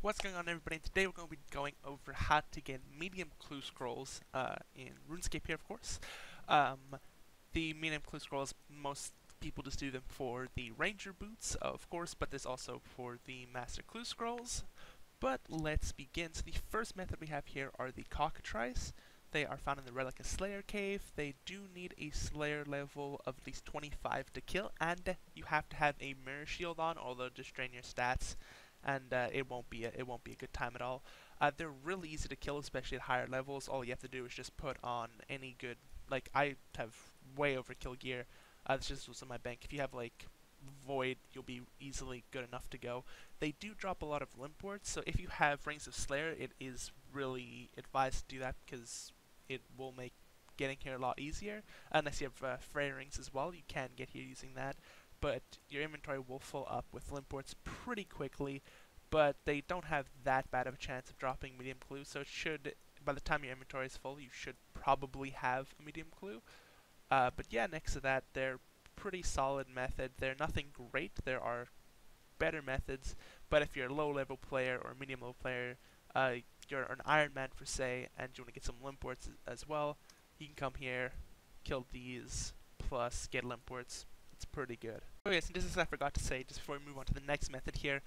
What's going on, everybody? Today we're going to be going over how to get medium clue scrolls in RuneScape here, of course. Um, the medium clue scrolls, most people just do them for the ranger boots, of course, but there's also for the master clue scrolls. But let's begin. So the first method we have here are the cockatrice. They are found in the Relica Slayer cave. They do need a Slayer level of at least 25 to kill, and you have to have a mirror shield on, although just drain your stats, and it won't be a good time at all. They're really easy to kill, especially at higher levels. All you have to do is just put on any good, like I have way overkill gear. This just was in my bank. If you have like Void, you'll be easily good enough to go. They do drop a lot of limp wards, so if you have Rings of Slayer, it is really advised to do that because it will make getting here a lot easier. Unless you have Freya Rings as well, you can get here using that. But your inventory will fill up with limp wards pretty quickly, but they don't have that bad of a chance of dropping medium clue, so it should, by the time your inventory is full, you should probably have a medium clue. But yeah, next to that, they're pretty solid method. They're nothing great. There are better methods, but if you're a low level player or a medium level player, you're an Iron Man for say, and you want to get some limp wards as well, you can come here, kill these, plus get limp wards. It's pretty good. Okay, so this is I forgot to say just before we move on to the next method here.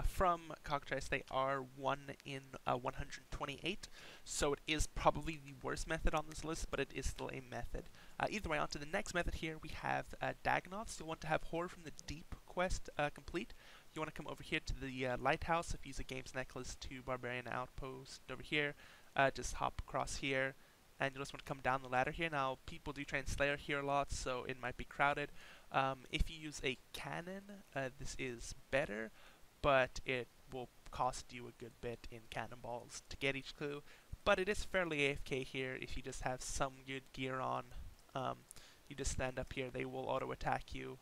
From Cockatrice, they are 1 in 128, so it is probably the worst method on this list, but it is still a method. Either way, on to the next method here, we have Dagonoths. You'll want to have Horror from the Deep quest complete. You want to come over here to the Lighthouse. If you use a Games Necklace to Barbarian Outpost over here, just hop across here, and you'll just want to come down the ladder here. Now, people do train Slayer here a lot, so it might be crowded. If you use a cannon, this is better, but it will cost you a good bit in cannonballs to get each clue. But it is fairly AFK here if you just have some good gear on. You just stand up here, they will auto attack you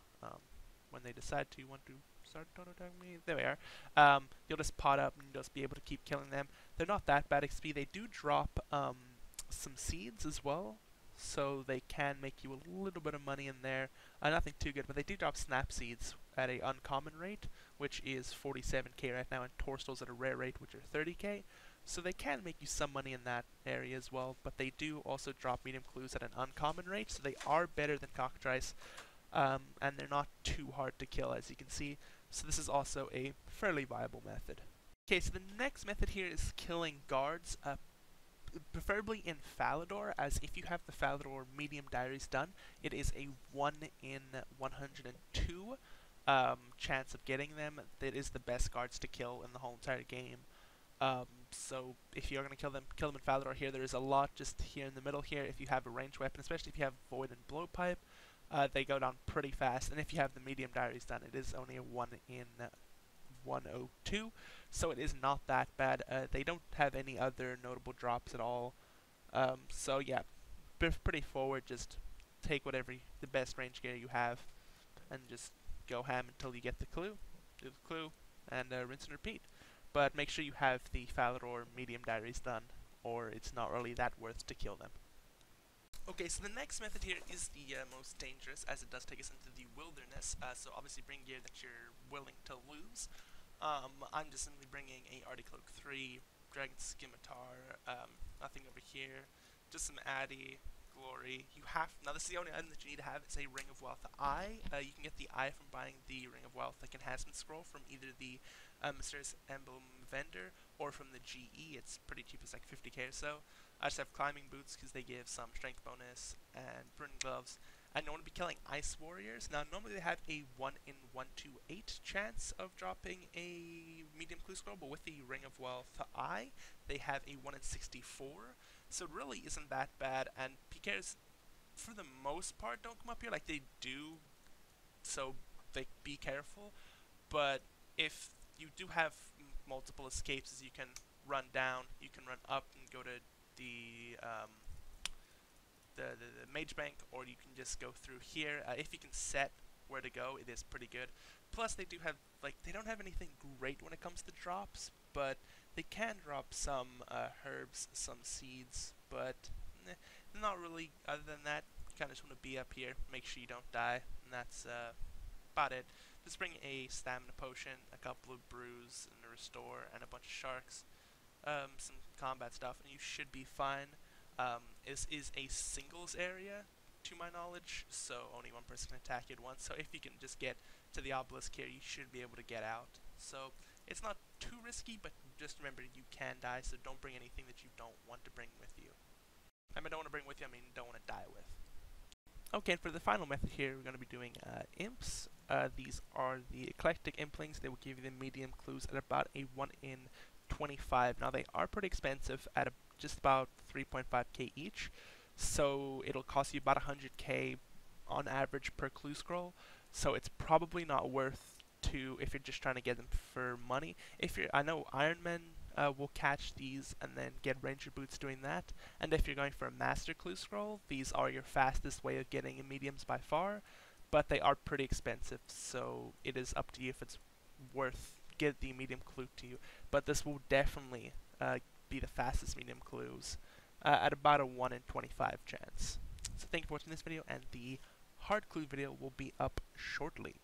when they decide to want to start auto attacking me. There we are. You'll just pot up and just be able to keep killing them. They're not that bad XP. They do drop some seeds as well, so they can make you a little bit of money in there. Nothing too good, but they do drop snap seeds at a uncommon rate, which is 47k right now, and torstals at a rare rate, which are 30k. So they can make you some money in that area as well, but they do also drop medium clues at an uncommon rate, so they are better than Cockatrice, and they're not too hard to kill, as you can see. So this is also a fairly viable method. Okay, so the next method here is killing guards, preferably in Falador, as if you have the Falador medium diaries done, it is a 1 in 102 chance of getting them. That is the best guards to kill in the whole entire game. So if you're going to kill them in Falador here. There is a lot just here in the middle here. If you have a ranged weapon, especially if you have Void and Blowpipe, they go down pretty fast. And if you have the medium diaries done, it is only a 1 in 102, so it is not that bad. They don't have any other notable drops at all. So yeah, pretty forward. Just take whatever the best range gear you have, and just go ham until you get the clue. Do the clue, and rinse and repeat. But make sure you have the Falador medium diaries done, or it's not really that worth to kill them. Okay, so the next method here is the most dangerous, as it does take us into the wilderness. So obviously bring gear that you're willing to lose. I'm just simply bringing a Arctic Cloak 3, Dragon Scimitar, nothing over here, just some Addy, Glory. Now this is the only item that you need to have. It's a Ring of Wealth Eye. You can get the eye from buying the Ring of Wealth, like Enhancement Scroll, from either the Mysterious Emblem vendor or from the GE. It's pretty cheap, it's like 50k or so. I just have Climbing Boots because they give some strength bonus, and Burning Gloves. And you want to be killing Ice Warriors. Now, normally they have a 1 in 128 chance of dropping a medium clue scroll, but with the Ring of Wealth Eye, they have a 1 in 64. So it really isn't that bad, and PKers, for the most part, don't come up here like they do, so like, be careful. But if you do have multiple escapes, as you can run down, you can run up and go to the mage bank, or you can just go through here. If you can set where to go, it is pretty good. Plus they do have, like, they don't have anything great when it comes to drops, but they can drop some herbs, some seeds, but not really. Other than that, you kind of just want to be up here, make sure you don't die, and that's about it. Just bring a stamina potion, a couple of brews, and a restore, and a bunch of sharks, some combat stuff, and you should be fine. This is a singles area, to my knowledge, so only one person can attack you at once. So if you can just get to the obelisk here, you should be able to get out. So it's not too risky, but just remember you can die, so don't bring anything that you don't want to bring with you. I mean, don't want to bring with you, I mean don't want to die with. Okay, and for the final method here, we're going to be doing imps. These are the eclectic implings. They will give you the medium clues at about a 1 in 25. Now, they are pretty expensive at just about 3.5k each, so it'll cost you about 100k on average per clue scroll, so it's probably not worth to if you're just trying to get them for money. I know Iron Man will catch these and then get Ranger Boots doing that, and if you're going for a Master Clue Scroll, these are your fastest way of getting mediums by far, but they are pretty expensive, so it is up to you if it's worth get the medium clue to you. But this will definitely be the fastest medium clues at about a 1 in 25 chance. So thank you for watching this video, and the hard clue video will be up shortly.